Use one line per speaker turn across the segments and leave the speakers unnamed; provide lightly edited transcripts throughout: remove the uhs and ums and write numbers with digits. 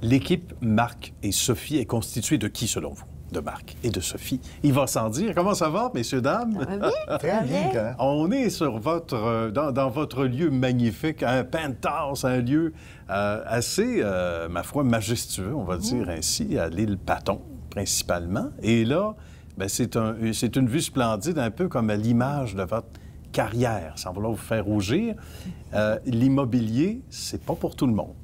L'équipe Marc et Sophie est constituée de qui, selon vous? De Marc et de Sophie. Il va sans dire. Comment ça va, messieurs, dames?
Très bien.
On est sur dans votre lieu magnifique, un penthouse, un lieu assez, ma foi, majestueux, on va dire ainsi, à l'île Paton, principalement. Et là, bien, c'est une vue splendide, un peu comme à l'image de votre carrière, sans vouloir vous faire rougir. L'immobilier, c'est pas pour tout le monde.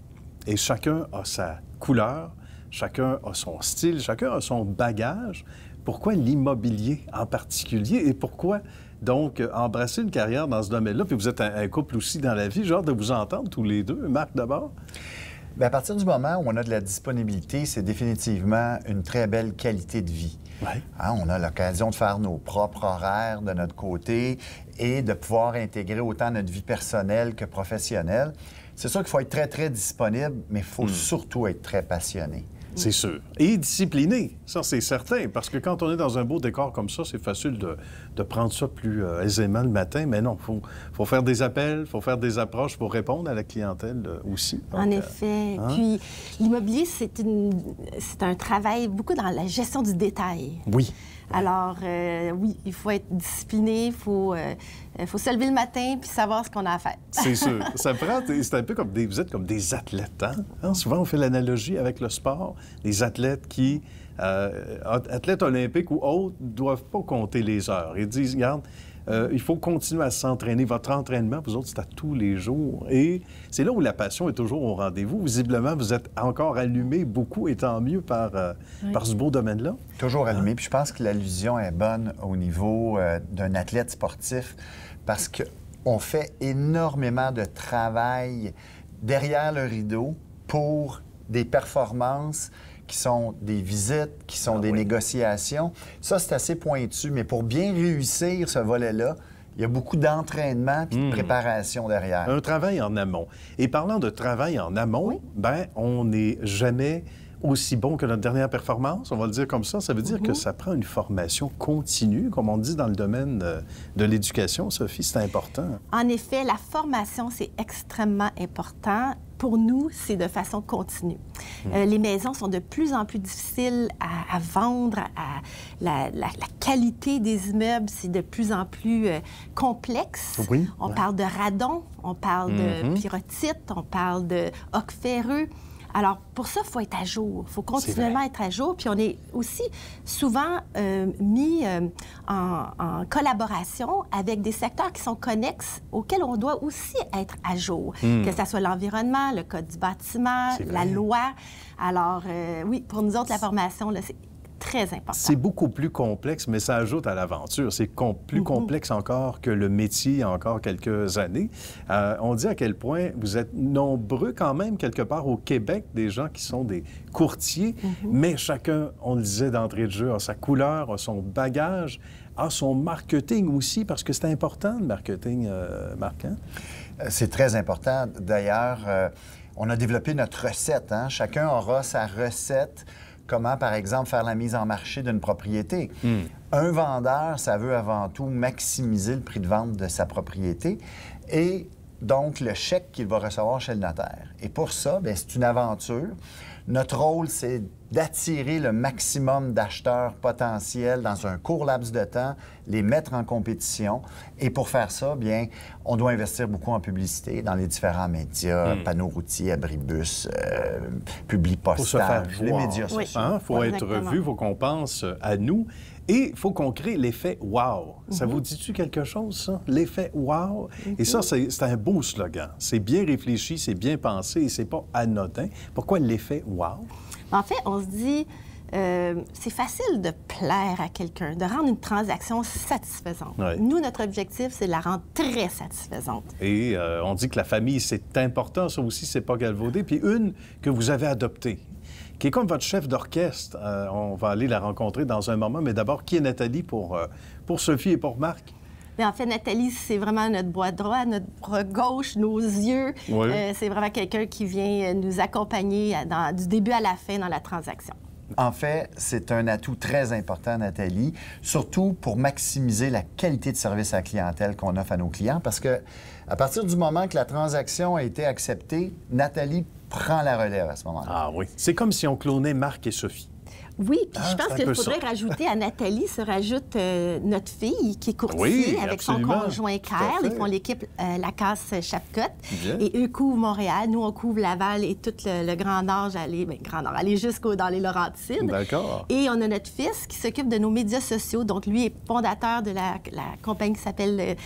Et chacun a sa couleur, chacun a son style, chacun a son bagage. Pourquoi l'immobilier en particulier? Et pourquoi, donc, embrasser une carrière dans ce domaine-là? Puis vous êtes un couple aussi dans la vie. J'ai hâte de vous entendre tous les deux. Marc, d'abord?
Bien, à partir du moment où on a de la disponibilité, c'est définitivement une très belle qualité de vie.
Ouais.
Hein, on a l'occasion de faire nos propres horaires de notre côté et de pouvoir intégrer autant notre vie personnelle que professionnelle. C'est sûr qu'il faut être très, très disponible, mais il faut surtout être très passionné.
C'est sûr. Et discipliné, ça c'est certain, parce que quand on est dans un beau décor comme ça, c'est facile de prendre ça plus aisément le matin, mais non, faut faire des appels, il faut faire des approches pour répondre à la clientèle aussi. Donc,
en effet.
hein?
Puis l'immobilier, c'est un travail beaucoup dans la gestion du détail.
Oui.
Alors, oui, il faut être discipliné, il faut se lever le matin puis savoir ce qu'on a à faire.
C'est sûr. Ça prend... C'est un peu comme vous êtes comme des athlètes, hein? Souvent, on fait l'analogie avec le sport. Les athlètes qui... athlètes olympiques ou autres, ne doivent pas compter les heures. Ils disent, regarde, il faut continuer à s'entraîner. Votre entraînement, vous autres, c'est à tous les jours. Et c'est là où la passion est toujours au rendez-vous. Visiblement, vous êtes encore allumés beaucoup, et tant mieux, par ce beau domaine-là.
Toujours allumé. Puis je pense que l'allusion est bonne au niveau d'un athlète sportif parce qu'on fait énormément de travail derrière le rideau pour des performances qui sont des visites, qui sont des négociations. Ça, c'est assez pointu, mais pour bien réussir ce volet-là, il y a beaucoup d'entraînement et de préparation derrière.
Un travail en amont. Et parlant de travail en amont, ben, on n'est jamais aussi bon que notre dernière performance, on va le dire comme ça. Ça veut dire que ça prend une formation continue, comme on dit dans le domaine de l'éducation. Sophie, c'est important.
En effet, la formation, c'est extrêmement important. Pour nous, c'est de façon continue. Les maisons sont de plus en plus difficiles à vendre. La qualité des immeubles, c'est de plus en plus complexe.
Oui.
On parle de radon, on parle de pyrotite, on parle de hoc ferreux. Alors, pour ça, il faut être à jour. Il faut continuellement être à jour. Puis on est aussi souvent mis en collaboration avec des secteurs qui sont connexes, auxquels on doit aussi être à jour. Que ce soit l'environnement, le code du bâtiment, la loi. Alors, oui, pour nous autres, la formation, là, c'est très important.
C'est beaucoup plus complexe, mais ça ajoute à l'aventure. C'est plus complexe encore que le métier il y a encore quelques années. On dit à quel point vous êtes nombreux quand même, quelque part au Québec, des gens qui sont des courtiers, mais chacun, on le disait d'entrée de jeu, a sa couleur, a son bagage, a son marketing aussi, parce que c'est important, le marketing, Marc, hein?
C'est très important. D'ailleurs, on a développé notre recette, hein? Chacun aura sa recette. Comment, par exemple, faire la mise en marché d'une propriété. Un vendeur, ça veut avant tout maximiser le prix de vente de sa propriété et donc le chèque qu'il va recevoir chez le notaire. Et pour ça, bien, c'est une aventure. Notre rôle, c'est d'attirer le maximum d'acheteurs potentiels dans un court laps de temps, les mettre en compétition. Et pour faire ça, bien, on doit investir beaucoup en publicité dans les différents médias, panneaux routiers, abribus, Publipostage, les médias sociaux.
Il faut être vu, il faut qu'on pense à nous. Et il faut qu'on crée l'effet « wow ». Ça vous dit-tu quelque chose, ça? L'effet « wow ». Et ça, c'est un beau slogan. C'est bien réfléchi, c'est bien pensé et c'est pas anodin. Pourquoi l'effet « wow ».
En fait, on se dit, c'est facile de plaire à quelqu'un, de rendre une transaction satisfaisante.
Ouais.
Nous, notre objectif, c'est de la rendre très satisfaisante.
Et on dit que la famille, c'est important. Ça aussi, c'est pas galvaudé. Puis une que vous avez adoptée, qui est comme votre chef d'orchestre. On va aller la rencontrer dans un moment. Mais d'abord, qui est Nathalie pour Sophie et pour Marc?
Mais en fait, Nathalie, c'est vraiment notre bras droit, notre bras gauche, nos yeux.
Oui.
C'est vraiment quelqu'un qui vient nous accompagner du début à la fin dans la transaction.
En fait, c'est un atout très important, Nathalie, surtout pour maximiser la qualité de service à la clientèle qu'on offre à nos clients, parce que à partir du moment que la transaction a été acceptée, Nathalie prend la relève à ce moment-là.
Ah oui. C'est comme si on clonait Marc et Sophie.
Oui, puis je pense
c'est un
qu'il
peu
faudrait
ça.
rajouter à Nathalie, se rajoute notre fille qui est courtier
Oui,
avec
absolument.
son conjoint
Tout à
Claire.
fait.
Ils font l'équipe La Casse Chapcotte.
Bien.
Et eux couvrent Montréal. Nous, on couvre Laval et tout le Grand Nord, aller jusqu'au dans les Laurentides.
D'accord.
Et on a notre fils qui s'occupe de nos médias sociaux. Donc, lui est fondateur de la compagnie qui s'appelle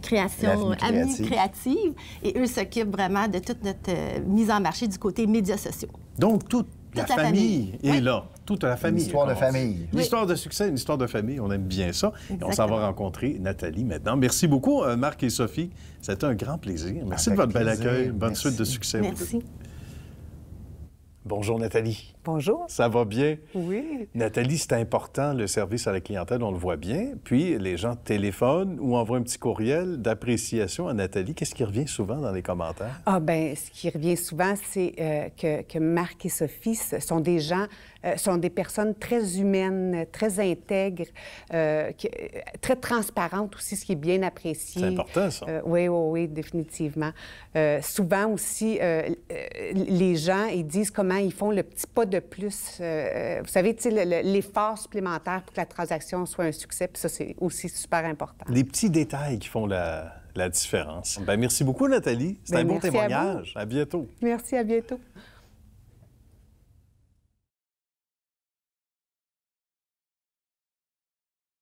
Création
Avenue
Avenue Créative. Et eux s'occupent vraiment de toute notre mise en marché du côté médias sociaux.
Donc, toute la famille est
Oui.
là. Toute la famille.
Une histoire de
comme on dit.
famille.
L'histoire de succès, une histoire de famille. On aime bien ça. Et on s'en
Exactement.
va rencontrer Nathalie maintenant. Merci beaucoup, Marc et Sophie. C'était un grand plaisir. Merci
Avec
de votre bel
plaisir.
accueil. Bonne
Merci.
suite de succès. vous deux.
Merci.
Bonjour, Nathalie.
Bonjour.
Ça va bien?
Oui.
Nathalie, c'est important, le service à la clientèle, on le voit bien. Puis, les gens téléphonent ou envoient un petit courriel d'appréciation à Nathalie. Qu'est-ce qui revient souvent dans les commentaires?
Ah ben, ce qui revient souvent, c'est que Marc et Sophie sont des gens, sont des personnes très humaines, très intègres, très transparentes aussi, ce qui est bien apprécié.
C'est important, ça.
Oui, oui, oui, définitivement. Souvent aussi, les gens, ils disent comment ils font le petit pas de plus. Vous savez, tu sais, l'effort supplémentaire pour que la transaction soit un succès, puis ça, c'est aussi super important.
Les petits détails qui font la différence. Bien, merci beaucoup, Nathalie. C'est un bon
Merci à vous.
témoignage. À bientôt.
Merci, à bientôt.